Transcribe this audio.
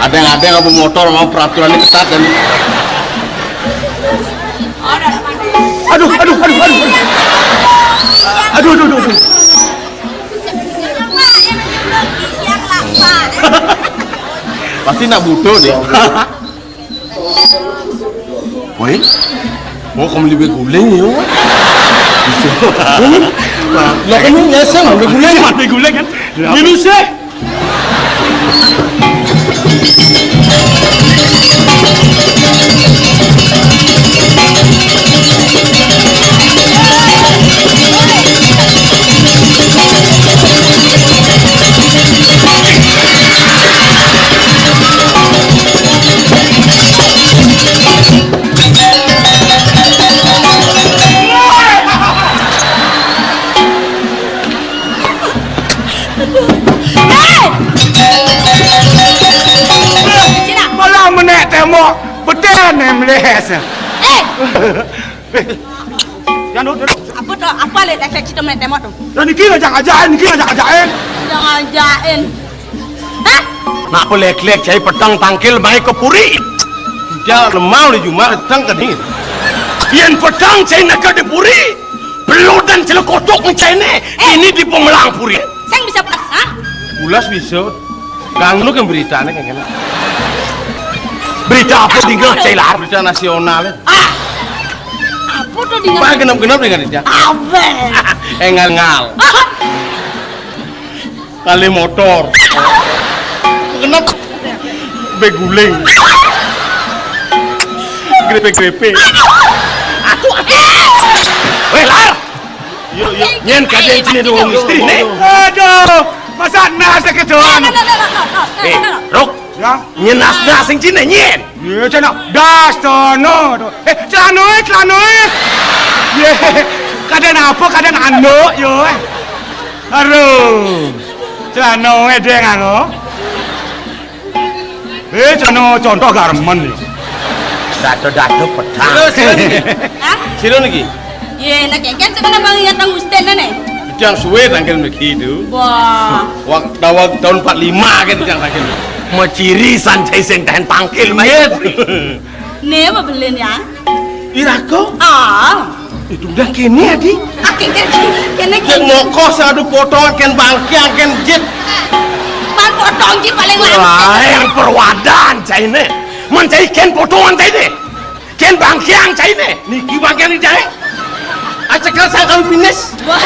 Ada yang motor mau peraturannya ketat dan aduh. Pasti nak butuh deh. Woi, mau kamu lebih guling ya? Lah kan nyesel lebih guling kan? Minum sih. Tembok betul nih melihat. Jangan dulu. Apa lek cerita menit tembok tuh? Dan ini jangan ajain. Hah? Nak pelek-lek cai petang tangkil baik ke puri. Dia lemau di Jumat petang ke dingin. Yang petang cai nak ke puri. Belut dan celekotok cai ini di pemelang puri. Saya bisa pas, ha? Ulas bisa. Gang lu kan beritanya kan kena. Berita apa tinggal cai lar? Berita nasional. Apa tuh dengan? Pak genap-genap dengan dia. Abe. Engal-ngal. Kali motor. Kenapa? Beguling. Grepe-grepe. Weh lar. Yuk. Nyen kaje sini dong istri nih. Aduh, masa nasi kedoan. Rok. Ya. Nyen nas sing cine nyen. Ya cina das tono. Celanoe. Ye, kadang apa kadang ando yo. Aduh. Celanoe deng anu. Celano contoh garmen yo. Dado pedang. Hah? Siro lagi. Ye, nak kan sekarang bang ingat tang Gusten nih. Jangan suwe tanggal begitu. Wah. Waktu tahun 45 kan jangan tanggal. Mau ciri sanjai sing tahan tangkil mayat. Nih apa beliin ya? Irako? Itu udah kini adi. Kene Yang ngokos adu potongan ken bangkiang ken jet. Bang potong ji paling Wah, yang perwadan cai ne. Mencai ken potongan cai ne. Ken bangkiang cai ne. Niki bangkiang ni cai. Acakal saya kalau finish. Wah.